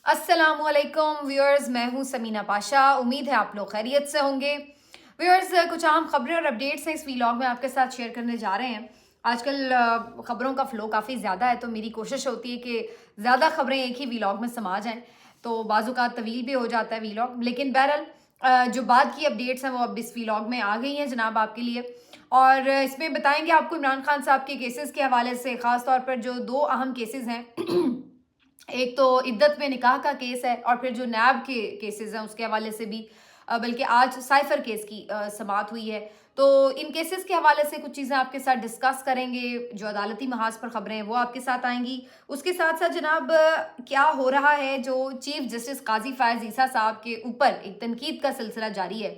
अस्सलामुअलैकुम व्यूअर्स, मैं हूं समीना पाशा। उम्मीद है आप लोग खैरियत से होंगे। व्यूअर्स, कुछ अहम खबरें और अपडेट्स हैं इस व्लॉग में आपके साथ शेयर करने जा रहे हैं। आजकल खबरों का फ्लो काफ़ी ज़्यादा है, तो मेरी कोशिश होती है कि ज़्यादा खबरें एक ही व्लॉग में समा जाएं, तो बाज़ुका तवील भी हो जाता है व्लॉग। लेकिन बहरहाल जो बाद की अपडेट्स हैं वो अब इस व्लॉग में आ गई हैं जनाब आपके लिए। और इसमें बताएंगे आपको इमरान खान साहब के केसेस के हवाले से, ख़ास तौर पर जो दो अहम केसेस हैं एक तो इद्दत में निकाह का केस है, और फिर जो नैब के केसेस हैं उसके हवाले से भी, बल्कि आज साइफर केस की समाअत हुई है। तो इन केसेस के हवाले से कुछ चीज़ें आपके साथ डिस्कस करेंगे। जो अदालती महाज पर खबरें हैं वो आपके साथ आएंगी। उसके साथ साथ जनाब क्या हो रहा है, जो चीफ जस्टिस काजी फायज ईसा साहब के ऊपर एक तनकीद का सिलसिला जारी है,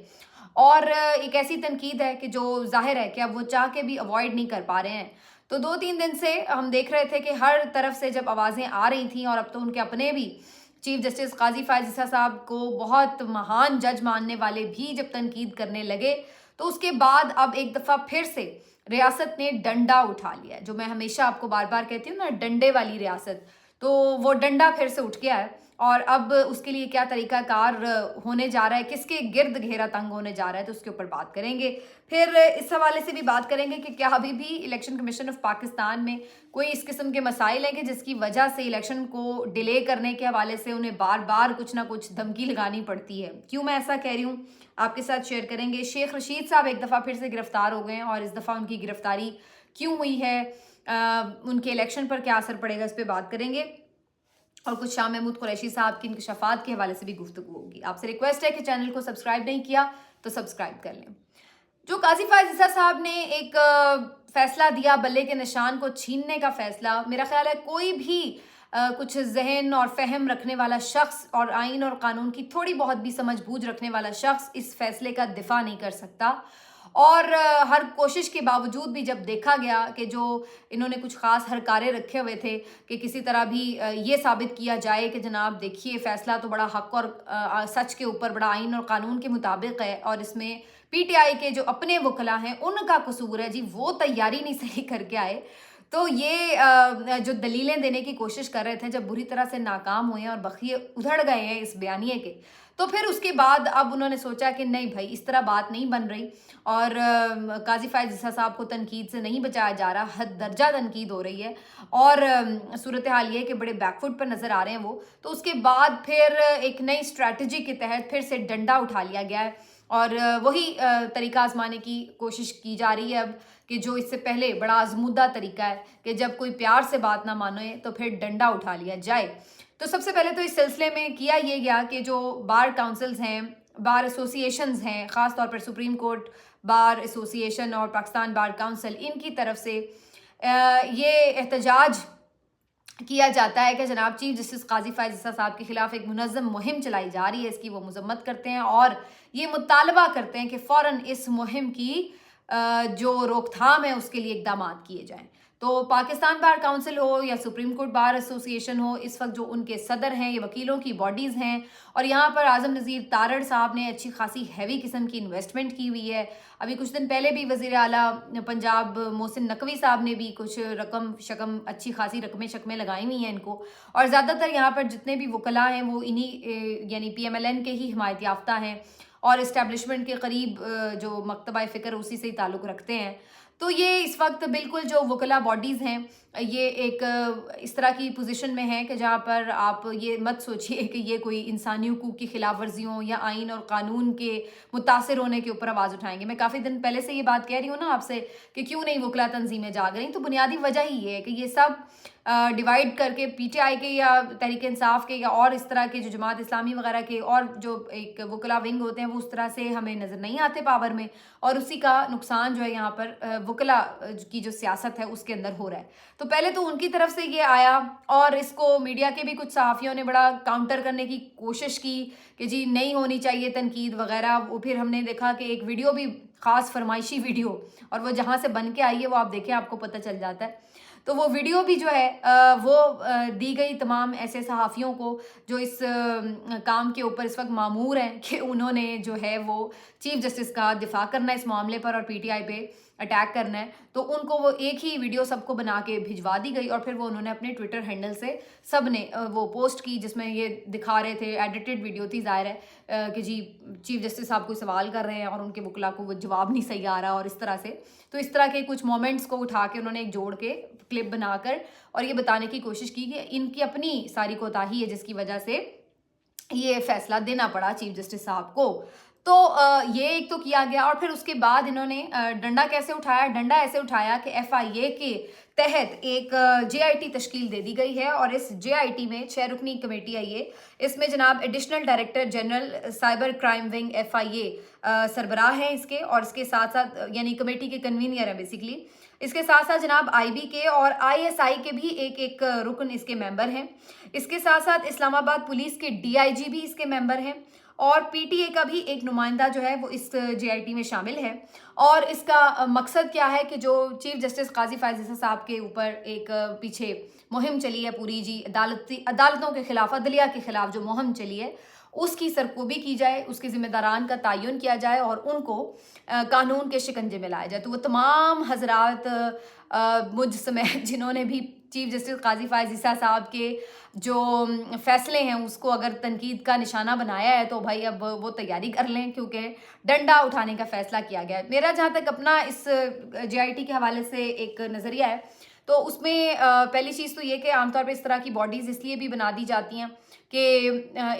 और एक ऐसी तनकीद है कि जो जाहिर है कि अब वो चाह के भी अवॉइड नहीं कर पा रहे हैं। तो 2-3 दिन से हम देख रहे थे कि हर तरफ से जब आवाज़ें आ रही थी, और अब तो उनके अपने भी चीफ जस्टिस काजी फायज ईसा साहब को बहुत महान जज मानने वाले भी जब तनकीद करने लगे, तो उसके बाद अब एक दफ़ा फिर से रियासत ने डंडा उठा लिया है। जो मैं हमेशा आपको बार बार कहती हूँ ना, डंडे वाली रियासत, तो वो डंडा फिर से उठ गया है। और अब उसके लिए क्या तरीकाकार होने जा रहा है, किसके गिर्द घेरा तंग होने जा रहा है, तो उसके ऊपर बात करेंगे। फिर इस हवाले से भी बात करेंगे कि क्या अभी भी इलेक्शन कमीशन ऑफ पाकिस्तान में कोई इस किस्म के मसाइल हैं कि जिसकी वजह से इलेक्शन को डिले करने के हवाले से उन्हें बार बार कुछ ना कुछ धमकी लगानी पड़ती है। क्यों मैं ऐसा कह रही हूँ आपके साथ शेयर करेंगे। शेख रशीद साहब एक दफ़ा फिर से गिरफ्तार हो गए हैं, और इस दफ़ा उनकी गिरफ्तारी क्यों हुई है, उनके इलेक्शन पर क्या असर पड़ेगा, इस पर बात करेंगे। और कुछ शाह महमूद कुरैशी साहब की इंकशाफात के हवाले से भी गुफ्तगू होगी। आपसे रिक्वेस्ट है कि चैनल को सब्सक्राइब नहीं किया तो सब्सक्राइब कर लें। जो काजी फायज ईसा साहब ने एक फैसला दिया, बल्ले के निशान को छीनने का फैसला, मेरा ख्याल है कोई भी कुछ जहन और फहम रखने वाला शख्स और आइन और कानून की थोड़ी बहुत भी समझ बूझ रखने वाला शख्स इस फैसले का दिफा नहीं कर सकता। और हर कोशिश के बावजूद भी जब देखा गया कि जो इन्होंने कुछ ख़ास हरकारे रखे हुए थे कि किसी तरह भी ये साबित किया जाए कि जनाब देखिए फ़ैसला तो बड़ा हक़ और सच के ऊपर, बड़ा आइन और कानून के मुताबिक है, और इसमें पीटीआई के जो अपने वकला हैं उनका कसूर है जी, वो तैयारी नहीं सही करके आए। तो ये जो दलीलें देने की कोशिश कर रहे थे, जब बुरी तरह से नाकाम हुए हैं और बखिए उधड़ गए हैं इस बयानिए के, तो फिर उसके बाद अब उन्होंने सोचा कि नहीं भाई, इस तरह बात नहीं बन रही, और काजी फायज ईसा साहब को तनकीद से नहीं बचाया जा रहा, हद दर्जा तनकीद हो रही है, और सूरत हाल ये है कि बड़े बैकफुट पर नज़र आ रहे हैं वो। तो उसके बाद फिर एक नई स्ट्रैटेजी के तहत फिर से डंडा उठा लिया गया है, और वही तरीका आजमाने की कोशिश की जा रही है अब, कि जो इससे पहले बड़ा आजमूदा तरीका है कि जब कोई प्यार से बात ना माने तो फिर डंडा उठा लिया जाए। तो सबसे पहले तो इस सिलसिले में किया ये गया कि जो बार काउंसिल्स हैं, बार एसोसिएशंस हैं, ख़ास तौर पर सुप्रीम कोर्ट बार एसोसिएशन और पाकिस्तान बार काउंसिल, इनकी तरफ से ये एहतजाज किया जाता है कि जनाब चीफ जस्टिस काजी फायज ईसा साहब के खिलाफ एक मुनज़्ज़म मुहिम चलाई जा रही है, इसकी वो मजम्मत करते हैं, और ये मुतालबा करते हैं कि फ़ौरन इस मुहिम की जो रोकथाम है उसके लिए इकदाम किए जाएं। तो पाकिस्तान बार काउंसिल हो या सुप्रीम कोर्ट बार एसोसिएशन हो, इस वक्त जो उनके सदर हैं, ये वकीलों की बॉडीज़ हैं, और यहाँ पर आज़म नज़ीर तारड़ साहब ने अच्छी खासी हैवी किस्म की इन्वेस्टमेंट की हुई है। अभी कुछ दिन पहले भी वज़ीर आला पंजाब मोहसिन नकवी साहब ने भी कुछ रकम शकम, अच्छी खासी रकमें शकमें लगाई हुई हैं इनको, और ज़्यादातर यहाँ पर जितने भी वकला हैं वो इन्हीं यानी PMLN के ही हिमायत याफ्ता हैं, और इस्टेब्लिशमेंट के करीब जो मकतबा फ़िक्र उसी से ही ताल्लुक़ रखते हैं। तो ये इस वक्त बिल्कुल जो वकला बॉडीज़ हैं, ये एक इस तरह की पोजीशन में है कि जहाँ पर आप ये मत सोचिए कि ये कोई इंसानी हुकूक की खिलाफ वर्जियों या आइन और कानून के मुतासिर होने के ऊपर आवाज़ उठाएंगे। मैं काफ़ी दिन पहले से ये बात कह रही हूँ ना आपसे कि क्यों नहीं वकला तंजीमें जाग रही, तो बुनियादी वजह ही ये है कि ये सब डिवाइड करके PTI के या तहरीक इंसाफ के या और इस तरह के जो जमात इस्लामी वगैरह के और जो एक वकला विंग होते हैं, वो उस तरह से हमें नज़र नहीं आते पावर में, और उसी का नुकसान जो है यहाँ पर वकला की जो सियासत है उसके अंदर हो रहा है। तो पहले तो उनकी तरफ से ये आया, और इसको मीडिया के भी कुछ सहाफ़ियों ने बड़ा काउंटर करने की कोशिश की कि जी नहीं होनी चाहिए तनकीद वगैरह। वो फिर हमने देखा कि एक वीडियो भी, ख़ास फरमाइशी वीडियो, और वो जहाँ से बन के आई है वो आप देखें, आपको पता चल जाता है। तो वो वीडियो भी जो है वो दी गई तमाम ऐसे सहाफ़ियों को जो इस काम के ऊपर इस वक्त मामूर हैं कि उन्होंने जो है वो चीफ जस्टिस का दिफा करना इस मामले पर और PTI पे अटैक करना है, तो उनको वो एक ही वीडियो सबको बना के भिजवा दी गई और फिर वो उन्होंने अपने ट्विटर हैंडल से सब ने वो पोस्ट की, जिसमें ये दिखा रहे थे, एडिटेड वीडियो थी ज़ाहिर है कि जी चीफ जस्टिस साहब कोई सवाल कर रहे हैं और उनके वकला को वो जवाब नहीं सही आ रहा और इस तरह से। तो इस तरह के कुछ मोमेंट्स को उठा के उन्होंने एक जोड़ के क्लिप बनाकर और ये बताने की कोशिश की कि इनकी अपनी सारी कोताही है जिसकी वजह से ये फैसला देना पड़ा चीफ जस्टिस साहब को। तो ये एक तो किया गया और फिर उसके बाद इन्होंने डंडा कैसे उठाया, डंडा ऐसे उठाया कि FIA के तहत एक JIT तश्कील दे दी गई है और इस JIT में 6 रुकनी कमेटी आई है। इसमें जनाब additional director general cyber crime wing FIA सरबराह हैं इसके, और इसके साथ साथ यानी कमेटी के कन्वीनर है बेसिकली। इसके साथ साथ जनाब IB के और ISI के भी एक रुकन इसके मेंबर हैं। इसके साथ साथ इस्लामाबाद पुलिस के DIG भी इसके मेंबर हैं और PTA का भी एक नुमाइंदा जो है वो इस JIT में शामिल है। और इसका मकसद क्या है कि जो चीफ जस्टिस काजी फ़ायज़ ईसा साहब के ऊपर एक पीछे मुहिम चली है पूरी जी, अदालतों के खिलाफ, अदलिया के खिलाफ जो मुहिम चली है उसकी सरकोबी की जाए, उसके ज़िम्मेदारान का तयन किया जाए और उनको कानून के शिकंजे में लाया जाए। तो वो तमाम हजरात मुझ समेत जिन्होंने भी चीफ जस्टिस काजी फ़ायज़ ईसा साहब के जो फैसले हैं उसको अगर तनकीद का निशाना बनाया है तो भाई अब वो तैयारी कर लें, क्योंकि डंडा उठाने का फ़ैसला किया गया है। मेरा जहाँ तक अपना इस JIT के हवाले से एक नज़रिया है तो उसमें पहली चीज़ तो ये कि आमतौर पर इस तरह की बॉडीज़ इसलिए भी बना दी जाती हैं कि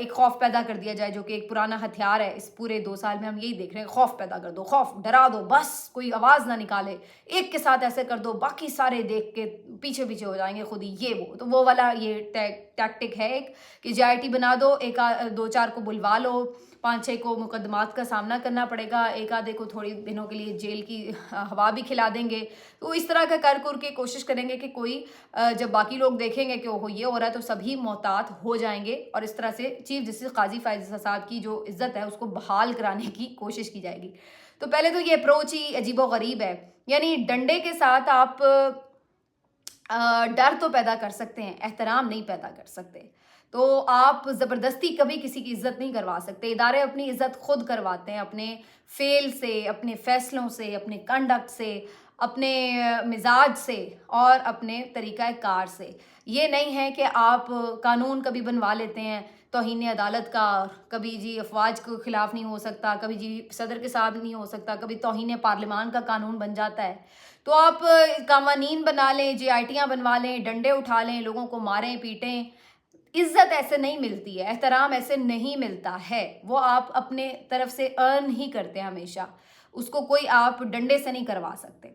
एक खौफ पैदा कर दिया जाए, जो कि एक पुराना हथियार है। इस पूरे 2 साल में हम यही देख रहे हैं, खौफ पैदा कर दो, खौफ डरा दो, बस कोई आवाज़ ना निकाले, एक के साथ ऐसे कर दो, बाकी सारे देख के पीछे पीछे हो जाएंगे खुद ही, ये वो। तो वो वाला ये टैक्टिक है एक कि JIT बना दो, 2-4 को बुलवा लो, 5-6 को मुकदमात का सामना करना पड़ेगा, एक आधे को थोड़ी दिनों के लिए जेल की हवा भी खिला देंगे। तो इस तरह का कर के कोशिश करेंगे कि कोई जब बाकी लोग देखेंगे कि ओहो ये हो रहा है तो सभी मोहतात हो जाएंगे और इस तरह से चीफ जस्टिस काजी फ़ायज़ ईसा साहब की जो इज़्ज़त है उसको बहाल कराने की कोशिश की जाएगी। तो पहले तो ये अप्रोच ही अजीबो गरीब है, यानी डंडे के साथ आप डर तो पैदा कर सकते हैं, एहतराम नहीं पैदा कर सकते। तो आप ज़बरदस्ती कभी किसी की इज़्ज़त नहीं करवा सकते। इदारे अपनी इज़्ज़त खुद करवाते हैं, अपने फेल से, अपने फ़ैसलों से, अपने कंडक्ट से, अपने मिजाज से और अपने तरीक़ा कार से। ये नहीं है कि आप कानून कभी बनवा लेते हैं तौहीन अदालत का, कभी जी अफवाज के ख़िलाफ़ नहीं हो सकता, कभी जी सदर के साथ नहीं हो सकता, कभी तौहीन पार्लिमान का कानून बन जाता है। तो आप कानून बना लें, JITयाँ बनवा लें, डंडे उठा लें, लोगों को मारें पीटें, इज़्ज़त ऐसे नहीं मिलती है, एहतराम ऐसे नहीं मिलता है। वो आप अपने तरफ से अर्न ही करते हैं हमेशा, उसको कोई आप डंडे से नहीं करवा सकते।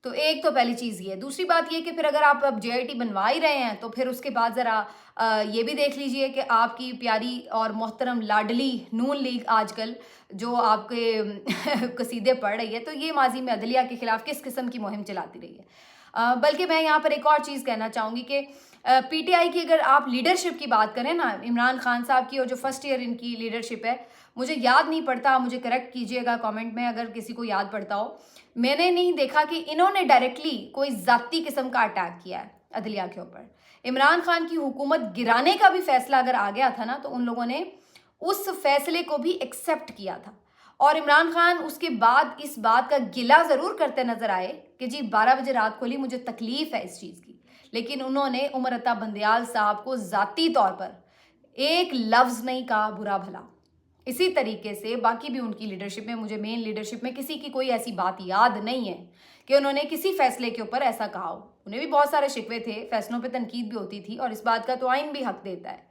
तो एक तो पहली चीज़ ये। दूसरी बात ये कि फिर अगर आप अब JIT बनवा ही रहे हैं तो फिर उसके बाद ज़रा ये भी देख लीजिए कि आपकी प्यारी और मोहतरम लाडली नून लीग आजकल जो आपके कसीदे पढ़ रही है, तो ये माजी में अदलिया के ख़िलाफ़ किस किस्म की मुहिम चलाती रही है। बल्कि मैं यहाँ पर एक और चीज़ कहना चाहूँगी कि PTI की अगर आप लीडरशिप की बात करें ना, इमरान खान साहब की और जो फर्स्ट ईयर इनकी लीडरशिप है, मुझे याद नहीं पड़ता, मुझे करेक्ट कीजिएगा कमेंट में अगर किसी को याद पड़ता हो, मैंने नहीं देखा कि इन्होंने डायरेक्टली कोई ज़ाती किस्म का अटैक किया है अदलिया के ऊपर। इमरान खान की हुकूमत गिराने का भी फैसला अगर आ गया था ना तो उन लोगों ने उस फैसले को भी एक्सेप्ट किया था और इमरान खान उसके बाद इस बात का गिला ज़रूर करते नज़र आए कि जी 12 बजे रात को ली, मुझे तकलीफ़ है इस चीज़ की, लेकिन उन्होंने उमर अता बंदयाल साहब को ज़ाती तौर पर एक लफ्ज़ नहीं कहा बुरा भला। इसी तरीके से बाकी भी उनकी लीडरशिप में, मुझे मेन लीडरशिप में किसी की कोई ऐसी बात याद नहीं है कि उन्होंने किसी फैसले के ऊपर ऐसा कहा हो। उन्हें भी बहुत सारे शिकवे थे, फैसलों पे तनकीद भी होती थी और इस बात का तो आइन भी हक देता है,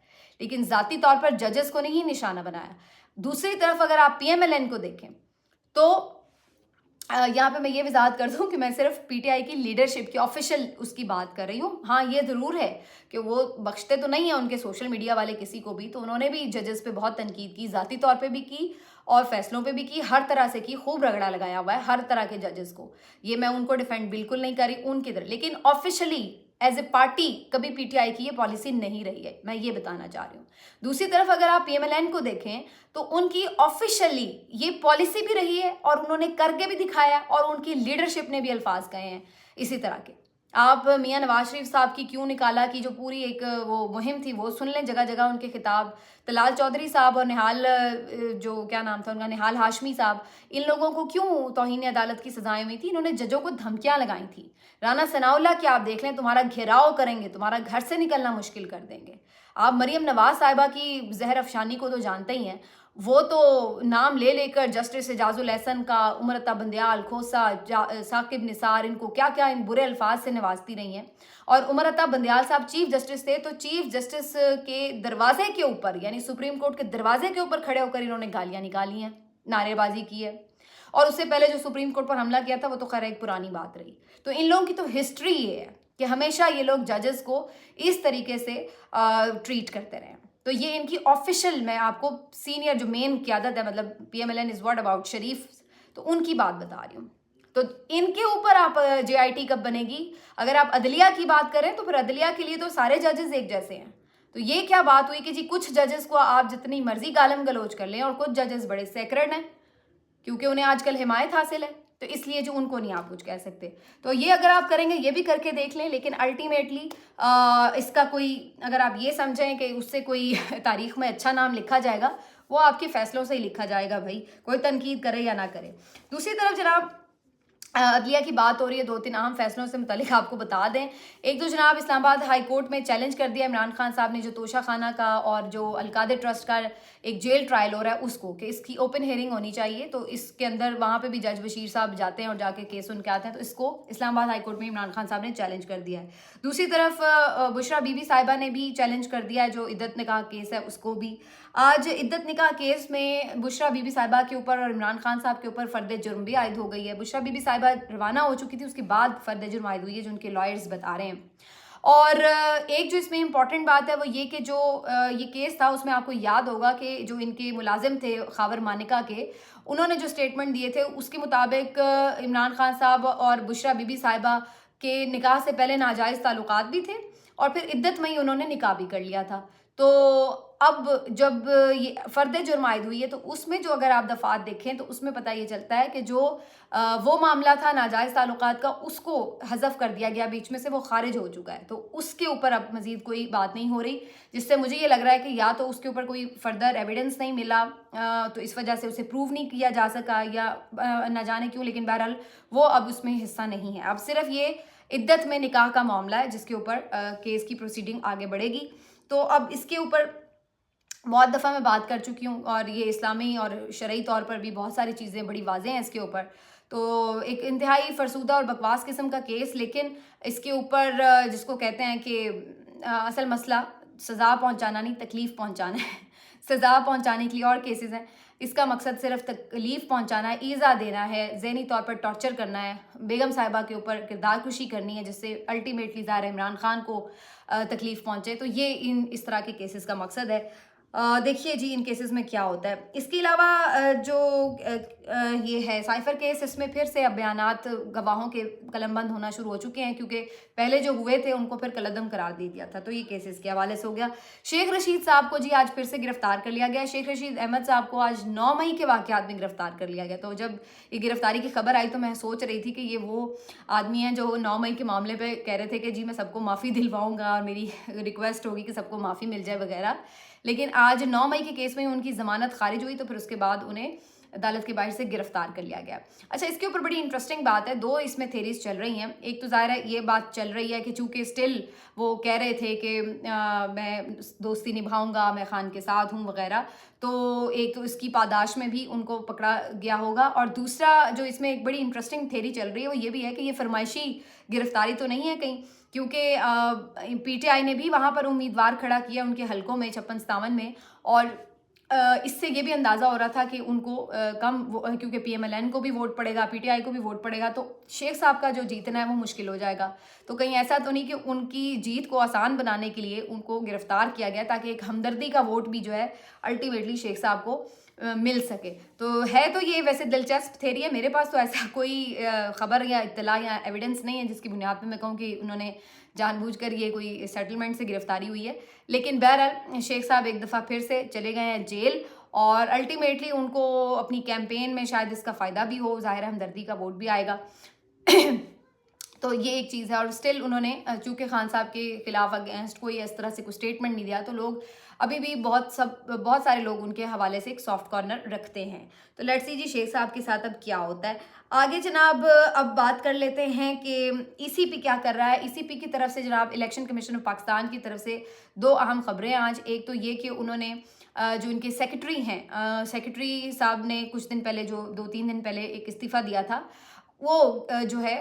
लेकिन ज़ाती तौर पर जजेस को नहीं निशाना बनाया। दूसरी तरफ अगर आप PMLN को देखें तो यहाँ पे मैं ये वजाहत कर दूँ कि मैं सिर्फ PTI की लीडरशिप की ऑफिशियल उसकी बात कर रही हूँ। हाँ, ये ज़रूर है कि वो बख्शते तो नहीं है उनके सोशल मीडिया वाले किसी को भी, तो उन्होंने भी जजेस पे बहुत तनकीद की, ज़ाती तौर पे भी की और फैसलों पे भी की, हर तरह से की, खूब रगड़ा लगाया हुआ है हर तरह के जजेस को। ये मैं उनको डिफेंड बिल्कुल नहीं करी उनकी तरह, लेकिन ऑफिशियली एज ए पार्टी कभी PTI की ये पॉलिसी नहीं रही है, मैं ये बताना चाह रही हूँ। दूसरी तरफ अगर आप PMLN को देखें तो उनकी ऑफिशियली ये पॉलिसी भी रही है और उन्होंने करके भी दिखाया और उनकी लीडरशिप ने भी अल्फाज कहे हैं इसी तरह के। آپ میاں نواز شریف صاحب کی کیوں نکالا کی جو پوری ایک وہ مہم تھی وہ سن لیں، جگہ جگہ ان کے خطاب. طلال چودھری صاحب اور نہال جو کیا نام تھا ان کا، نہال ہاشمی صاحب، ان لوگوں کو کیوں توہین عدالت کی سزائیں ہوئی تھی؟ انہوں نے ججوں کو دھمکیاں لگائی تھیں. رانا ثناء اللہ کی آپ دیکھ لیں، تمہارا گھیراؤ کریں گے، تمہارا گھر سے نکلنا مشکل کر دیں گے. آپ مریم نواز صاحبہ کی زہر افشانی کو تو جانتے ہی ہیں، وہ تو نام لے لے کر جسٹس اعجاز الاحسن کا، امرتا بندیال، کھوسا، ثاقب نثار، ان کو کیا کیا ان برے الفاظ سے نوازتی رہی ہیں. اور امرتا بندیال صاحب چیف جسٹس تھے، تو چیف جسٹس کے دروازے کے اوپر، یعنی سپریم کورٹ کے دروازے کے اوپر کھڑے ہو کر انہوں نے گالیاں نکالی ہیں، نعرے بازی کی ہے. اور اس سے پہلے جو سپریم کورٹ پر حملہ کیا تھا وہ تو خیر ایک پرانی بات رہی. تو ان لوگوں کی تو ہسٹری یہ ہے کہ ہمیشہ یہ لوگ ججز کو اس طریقے سے ٹریٹ کرتے رہے. تو یہ ان کی آفیشیل، میں آپ کو سینئر جو مین قیادت ہے، مطلب P M L N is what about Sharif, تو ان کی بات بتا رہی ہوں. تو ان کے اوپر آپ جے آئی ٹی کب بنے گی؟ اگر آپ عدلیہ کی بات کریں تو پھر عدلیہ کے لیے تو سارے ججز ایک جیسے ہیں. تو یہ کیا بات ہوئی کہ جی کچھ ججز کو آپ جتنی مرضی گالم گلوچ کر لیں، اور کچھ ججز بڑے سیکرڈ ہیں کیونکہ انہیں آج کل حمایت حاصل ہے، تو اس لیے جو ان کو نہیں آپ کچھ کہہ سکتے. تو یہ اگر آپ کریں گے یہ بھی کر کے دیکھ لیں، لیکن الٹیمیٹلی اس کا کوئی، اگر آپ یہ سمجھیں کہ اس سے کوئی تاریخ میں اچھا نام لکھا جائے گا، وہ آپ کے فیصلوں سے ہی لکھا جائے گا بھائی، کوئی تنقید کرے یا نہ کرے. دوسری طرف جناب عدلیہ کی بات ہو رہی ہے، 2-3 اہم فیصلوں سے متعلق آپ کو بتا دیں. ایک تو جناب اسلام آباد ہائی کورٹ میں چیلنج کر دیا عمران خان صاحب نے جو توشہ خانہ کا اور جو القادر ٹرسٹ کا ایک جیل ٹرائل ہو رہا ہے اس کو، کہ اس کی اوپن ہیئرنگ ہونی چاہیے. تو اس کے اندر وہاں پہ بھی جج بشیر صاحب جاتے ہیں اور جا کے کیس ان کے آتے ہیں. تو اس کو اسلام آباد ہائی کورٹ میں عمران خان صاحب نے چیلنج کر دیا ہے. دوسری طرف بشرا بی بی صاحبہ نے بھی چیلنج کر دیا ہے جو عدت نکاح کیس ہے اس کو بھی. آج عدت نکاح کیس میں بشرا بی بی صاحبہ کے اوپر اور عمران خان صاحب کے اوپر فرد جرم بھی عائد ہو گئی ہے. بشرا بی بی صاحبہ روانہ ہو چکی تھی، اس کے بعد فرد جرم عائد ہوئی ہے جو ان کے لائرز بتا رہے ہیں. اور ایک جو اس میں امپورٹنٹ بات ہے وہ یہ کہ جو یہ کیس تھا اس میں آپ کو یاد ہوگا کہ جو ان کے ملازم تھے خاور مانکا کے، انہوں نے جو سٹیٹمنٹ دیے تھے اس کے مطابق عمران خان صاحب اور بشرا بی بی صاحبہ کے نکاح سے پہلے ناجائز تعلقات بھی تھے اور پھر عدت میں ہی انہوں نے نکاح بھی کر لیا تھا. تو اب جب یہ فرد جرم عائد ہوئی ہے تو اس میں جو اگر آپ دفعات دیکھیں تو اس میں پتہ یہ چلتا ہے کہ جو وہ معاملہ تھا ناجائز تعلقات کا اس کو حذف کر دیا گیا بیچ میں سے، وہ خارج ہو چکا ہے. تو اس کے اوپر اب مزید کوئی بات نہیں ہو رہی، جس سے مجھے یہ لگ رہا ہے کہ یا تو اس کے اوپر کوئی فردر ایویڈنس نہیں ملا تو اس وجہ سے اسے پروو نہیں کیا جا سکا یا نہ جانے کیوں، لیکن بہرحال وہ اب اس میں حصہ نہیں ہے. اب صرف یہ عدت میں نکاح کا معاملہ ہے جس کے اوپر کیس کی پروسیڈنگ آگے بڑھے گی. تو اب اس کے اوپر بہت دفعہ میں بات کر چکی ہوں اور یہ اسلامی اور شرعی طور پر بھی بہت ساری چیزیں بڑی واضح ہیں اس کے اوپر. تو ایک انتہائی فرسودہ اور بکواس قسم کا کیس، لیکن اس کے اوپر جس کو کہتے ہیں کہ اصل مسئلہ سزا پہنچانا نہیں تکلیف پہنچانا ہے. سزا پہنچانے کے لیے اور کیسز ہیں، اس کا مقصد صرف تکلیف پہنچانا ہے، ایذا دینا ہے، ذہنی طور پر ٹارچر کرنا ہے، بیگم صاحبہ کے اوپر کردار کشی کرنی ہے جس سے الٹیمیٹلی ظاہر عمران خان کو تکلیف پہنچے. تو یہ اس طرح کے کیسز کا مقصد ہے. دیکھیے جی ان کیسز میں کیا ہوتا ہے. اس کے علاوہ جو یہ ہے سائفر کیس، اس میں پھر سے اب بیانات گواہوں کے قلم بند ہونا شروع ہو چکے ہیں کیونکہ پہلے جو ہوئے تھے ان کو پھر کالعدم قرار دے دیا تھا. تو یہ کیسز کے حوالے سے ہو گیا. شیخ رشید صاحب کو جی آج پھر سے گرفتار کر لیا گیا. شیخ رشید احمد صاحب کو آج 9 مئی کے واقعات میں گرفتار کر لیا گیا. تو جب یہ گرفتاری کی خبر آئی تو میں سوچ رہی تھی کہ یہ وہ آدمی ہیں جو 9 مئی کے معاملے پہ کہہ رہے تھے کہ جی میں سب کو معافی دلواؤں گا اور میری ریکویسٹ ہوگی کہ سب کو معافی مل جائے وغیرہ. لیکن آج 9 مئی کے کیس میں ان کی ضمانت خارج ہوئی تو پھر اس کے بعد انہیں عدالت کے باہر سے گرفتار کر لیا گیا. اچھا اس کے اوپر بڑی انٹرسٹنگ بات ہے، 2 اس میں تھیریز چل رہی ہیں. ایک تو ظاہر ہے یہ بات چل رہی ہے کہ چونکہ سٹل وہ کہہ رہے تھے کہ میں دوستی نبھاؤں گا، میں خان کے ساتھ ہوں وغیرہ، تو ایک تو اس کی پاداش میں بھی ان کو پکڑا گیا ہوگا. اور دوسرا جو اس میں ایک بڑی انٹرسٹنگ تھیری چل رہی ہے وہ یہ بھی ہے کہ یہ فرمائشی گرفتاری تو نہیں ہے کہیں، کیونکہ پی ٹی آئی نے بھی وہاں پر امیدوار کھڑا کیا ان کے حلقوں میں 56-57 میں، اور اس سے یہ بھی اندازہ ہو رہا تھا کہ ان کو کم کیونکہ پی ایم ایل این کو بھی ووٹ پڑے گا، پی ٹی آئی کو بھی ووٹ پڑے گا، تو شیخ صاحب کا جو جیتنا ہے وہ مشکل ہو جائے گا. تو کہیں ایسا تو نہیں کہ ان کی جیت کو آسان بنانے کے لیے ان کو گرفتار کیا گیا تاکہ ایک ہمدردی کا ووٹ بھی جو ہے الٹیمیٹلی شیخ صاحب کو مل سکے. تو ہے تو یہ ویسے دلچسپ تھیری ہے. میرے پاس تو ایسا کوئی خبر یا اطلاع یا ایویڈنس نہیں ہے جس کی بنیاد پہ میں کہوں کہ انہوں نے جان بوجھ کر یہ کوئی سیٹلمنٹ سے گرفتاری ہوئی ہے. لیکن بہرحال شیخ صاحب ایک دفعہ پھر سے چلے گئے ہیں جیل، اور الٹیمیٹلی ان کو اپنی کیمپین میں شاید اس کا فائدہ بھی ہو، ظاہر ہمدردی کا ووٹ بھی آئے گا. तो ये एक चीज़ है। और स्टिल उन्होंने चूँकि खान साहब के खिलाफ अगेंस्ट कोई इस तरह से कोई स्टेटमेंट नहीं दिया, तो लोग अभी भी बहुत सारे लोग उनके हवाले से एक सॉफ्ट कॉर्नर रखते हैं। तो लेट्स सी जी शेख साहब के साथ अब क्या होता है आगे जनाब। अब बात कर लेते हैं कि ईसीपी क्या कर रहा है। ईसीपी की तरफ से जनाब इलेक्शन कमीशन ऑफ पाकिस्तान की तरफ से दो अहम खबरें आज। एक तो ये कि उन्होंने जो इनके सेक्रेटरी हैं, सेक्रेटरी साहब ने कुछ दिन पहले, जो 2-3 दिन पहले एक इस्तीफ़ा दिया था, वो जो है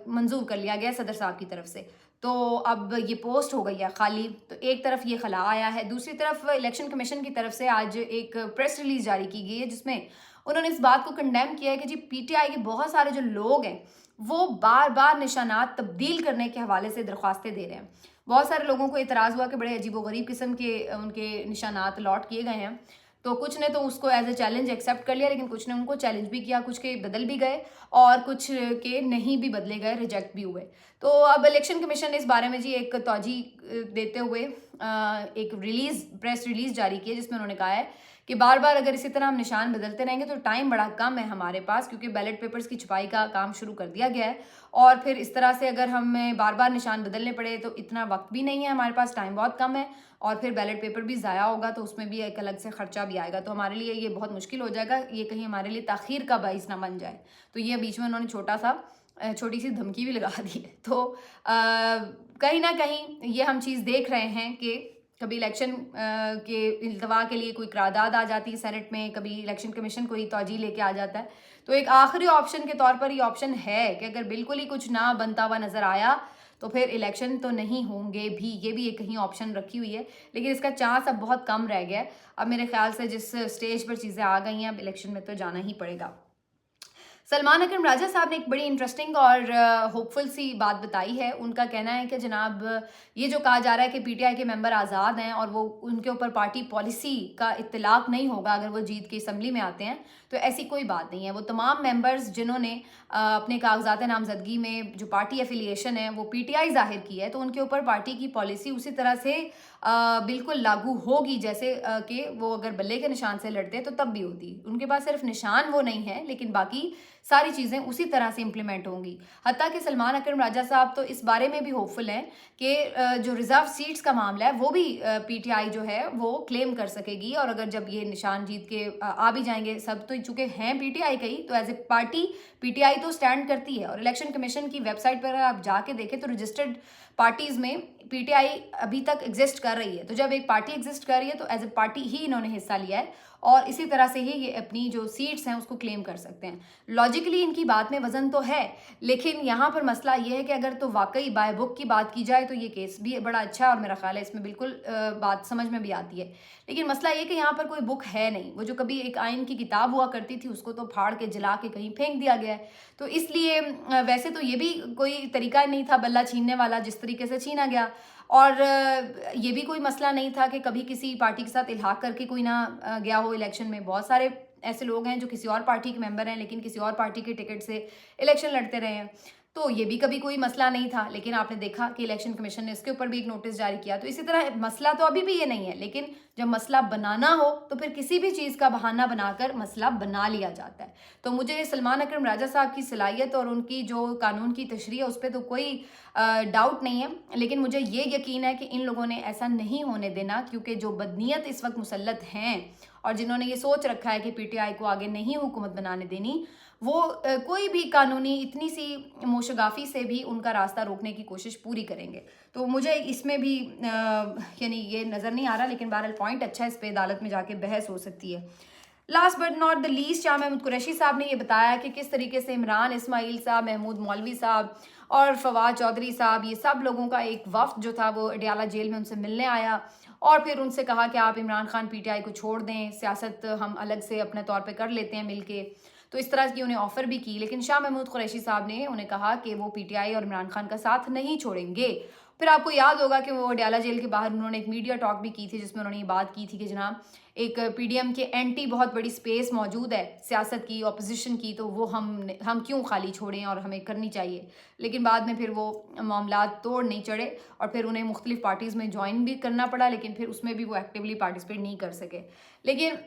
मंजूर कर लिया गया सदर साहब की तरफ से। तो अब ये पोस्ट हो गई है खाली। तो एक तरफ ये खला आया है, दूसरी तरफ इलेक्शन कमीशन की तरफ से आज एक प्रेस रिलीज जारी की गई है जिसमें उन्होंने इस बात को कंडेम किया है कि जी पीटीआई के बहुत सारे जो लोग हैं वो बार बार निशानात तब्दील करने के हवाले से दरख्वास्तें दे रहे हैं। बहुत सारे लोगों को एतराज़ हुआ कि बड़े अजीब व गरीब किस्म के उनके निशानात लॉट किए गए हैं। तो कुछ ने तो उसको एज ए चैलेंज एक्सेप्ट कर लिया, लेकिन कुछ ने उनको चैलेंज भी किया, कुछ के बदल भी गए और कुछ के नहीं भी बदले गए, रिजेक्ट भी हुए। तो अब इलेक्शन कमीशन ने इस बारे में जी एक तौजी देते हुए एक प्रेस रिलीज जारी की है जिसमें उन्होंने कहा है कि बार बार अगर इसी तरह हम निशान बदलते रहेंगे तो टाइम बड़ा कम है हमारे पास, क्योंकि बैलेट पेपर्स की छपाई का काम शुरू कर दिया गया है और फिर इस तरह से अगर हमें बार बार निशान बदलने पड़े तो इतना वक्त भी नहीं है हमारे पास, टाइम बहुत कम है और फिर बैलेट पेपर भी ज़ाया होगा तो उसमें भी एक अलग से ख़र्चा भी आएगा। तो हमारे लिए ये बहुत मुश्किल हो जाएगा, ये कहीं हमारे लिए ताख़ीर का बाइस ना बन जाए। तो ये बीच में उन्होंने छोटी सी धमकी भी लगा दी है। तो कहीं ना कहीं ये हम चीज़ देख रहे हैं कि कभी इलेक्शन के इल्तवा के लिए कोई करारदाद आ जाती है सेनेट में, कभी इलेक्शन कमीशन कोई तौजी लेके आ जाता है। तो एक आखिरी ऑप्शन के तौर पर ये ऑप्शन है कि अगर बिल्कुल ही कुछ ना बनता हुआ नज़र आया तो फिर इलेक्शन तो नहीं होंगे भी, ये भी एक कहीं ऑप्शन रखी हुई है, लेकिन इसका चांस अब बहुत कम रह गया है। अब मेरे ख्याल से जिस स्टेज पर चीज़ें आ गई हैं अब इलेक्शन में तो जाना ही पड़ेगा। सलमान अकरम राजा साहब ने एक बड़ी इंटरेस्टिंग और होपफुल सी बात बताई है। उनका कहना है कि जनाब ये जो कहा जा रहा है कि पीटीआई के मेंबर आज़ाद हैं और वो उनके ऊपर पार्टी पॉलिसी का इत्तलाक नहीं होगा अगर वो जीत के असम्बली में आते हैं, तो ऐसी कोई बात नहीं है। वो तमाम मेंबर्स जिन्होंने अपने कागजात नामजदगी में जो पार्टी एफिलिएशन है वो पीटीआई जाहिर की है, तो उनके ऊपर पार्टी की पॉलिसी उसी तरह से बिल्कुल लागू होगी जैसे कि वो अगर बल्ले के निशान से लड़ते तो तब भी होती। उनके पास सिर्फ निशान वो नहीं है, लेकिन बाकी सारी चीज़ें उसी तरह से इम्प्लीमेंट होंगी। हत्ता कि सलमान अकरम राजा साहब तो इस बारे में भी होपफुल हैं कि जो रिज़र्व सीट्स का मामला है वो भी पीटीआई जो है वो क्लेम कर सकेगी, और अगर जब ये निशान जीत के आ भी जाएंगे सब, तो चूँकि हैं पीटीआई का ही, तो एज ए पार्टी पीटीआई तो स्टैंड करती है। और इलेक्शन कमीशन की वेबसाइट पर आप जाके देखें तो रजिस्टर्ड पार्टीज़ में पीटीआई अभी तक एग्जिस्ट कर रही है। तो जब एक पार्टी एग्जिस्ट कर रही है तो एज ए पार्टी ही इन्होंने हिस्सा लिया है और इसी तरह से ही ये अपनी जो सीट्स हैं उसको क्लेम कर सकते हैं। लॉजिकली इनकी बात में वजन तो है, लेकिन यहाँ पर मसला ये है कि अगर तो वाकई बाय बुक की बात की जाए तो ये केस भी बड़ा अच्छा है और मेरा ख्याल है इसमें बिल्कुल बात समझ में भी आती है। लेकिन मसला ये कि यहाँ पर कोई बुक है नहीं। वो जो कभी एक आइन की किताब हुआ करती थी उसको तो फाड़ के जला के कहीं फेंक दिया गया है। तो इसलिए वैसे तो ये भी कोई तरीका नहीं था बल्ला छीनने वाला जिस तरीके से छीना गया, और ये भी कोई मसला नहीं था कि कभी किसी पार्टी के साथ इल्हाक करके कोई ना गया हो इलेक्शन में। बहुत सारे ऐसे लोग हैं जो किसी और पार्टी के मेंबर हैं लेकिन किसी और पार्टी के टिकट से इलेक्शन लड़ते रहे हैं, तो ये भी कभी कोई मसला नहीं था। लेकिन आपने देखा कि इलेक्शन कमीशन ने इसके ऊपर भी एक नोटिस जारी किया। तो इसी तरह मसला तो अभी भी ये नहीं है, लेकिन जब मसला बनाना हो तो फिर किसी भी चीज़ का बहाना बनाकर मसला बना लिया जाता है। तो मुझे सलमान अकरम राजा साहब की सलाहियत और उनकी जो कानून की तशरीह है उस पर तो कोई डाउट नहीं है, लेकिन मुझे ये यकीन है कि इन लोगों ने ऐसा नहीं होने देना, क्योंकि जो बदनीयत इस वक्त मुसल्लत हैं और जिन्होंने ये सोच रखा है कि पीटीआई को आगे नहीं हुकूमत बनाने देनी, वो कोई भी कानूनी इतनी सी मोशगाफी से भी उनका रास्ता रोकने की कोशिश पूरी करेंगे। तो मुझे इसमें भी यानी ये नज़र नहीं आ रहा, लेकिन बहरहाल पॉइंट अच्छा है, इस पर अदालत में जाके बहस हो सकती है। Last but not the least Shah Mahmood Qureshi साहब ने ये बताया कि किस तरीके से इमरान इस्माइल साहब, महमूद मौलवी साहब और फवाद चौधरी साहब, ये सब लोगों का एक वफ्द जो था वो अडियाला जेल में उनसे मिलने आया और फिर उनसे कहा कि आप इमरान खान पीटीआई को छोड़ दें, सियासत हम अलग से अपने तौर पे कर लेते हैं मिलके। तो इस तरह की उन्हें ऑफ़र भी की, लेकिन शाह महमूद कुरैशी साहब ने उन्हें कहा कि वो पीटीआई और इमरान खान का साथ नहीं छोड़ेंगे। फिर आपको याद होगा कि वो अडियाला जेल के बाहर उन्होंने एक मीडिया टॉक भी की थी जिसमें उन्होंने ये बात की थी कि जनाब एक पीडीएम के एंटी बहुत बड़ी स्पेस मौजूद है सियासत की, ऑपोजिशन की, तो वो हम क्यों खाली छोड़ें और हमें करनी चाहिए। लेकिन बाद में फिर वो मामला तोड़ नहीं चढ़े और फिर उन्हें मुख्तलिफ पार्टीज़ में ज्वाइन भी करना पड़ा, लेकिन फिर उसमें भी वो एक्टिवली पार्टिसिपेट नहीं कर सके। लेकिन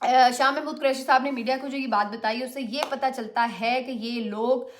शाह महमूद कुरैशी साहब ने मीडिया को जो ये बात बताई उससे ये पता चलता है कि ये लोग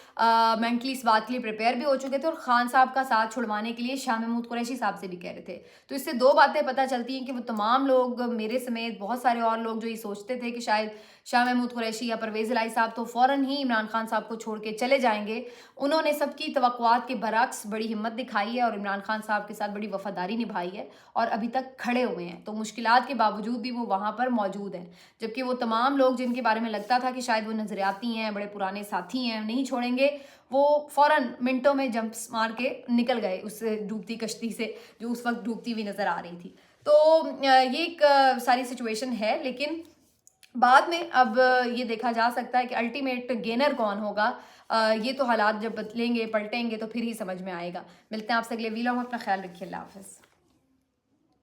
मेंटली इस बात के लिए प्रिपेयर भी हो चुके थे और खान साहब का साथ छुड़वाने के लिए शाह महमूद कुरैशी साहब से भी कह रहे थे। तो इससे दो बातें पता चलती हैं कि वो तमाम लोग, मेरे समेत बहुत सारे और लोग, जो ये सोचते थे कि शायद शाह महमूद कुरैशी या परवेज़ इलाही साहब तो फ़ौरन ही इमरान खान साहब को छोड़ के चले जाएंगे, उन्होंने सबकी तवक्कुआत के बरक्स बड़ी हिम्मत दिखाई है और इमरान खान साहब के साथ बड़ी वफादारी निभाई है और अभी तक खड़े हुए हैं। तो मुश्किलात के बावजूद भी वो वहाँ पर मौजूद हैं, जबकि वो तमाम लोग जिनके बारे में लगता था कि शायद वो नज़रियाती हैं, बड़े पुराने साथी हैं, नहीं छोड़ेंगे, वो फ़ौरन मिनटों में जंप्स मार के निकल गए उस डूबती कश्ती से, जो उस वक्त डूबती हुई नज़र आ रही थी। तो ये एक सारी सिचुएशन है, लेकिन बाद में अब ये देखा जा सकता है कि अल्टीमेट गेनर कौन होगा। ये तो हालात जब बदलेंगे, पलटेंगे, तो फिर ही समझ में आएगा। मिलते हैं आपसे अगले वीडियो में। अपना ख्याल रखिए। अल्लाह हाफ़िज़।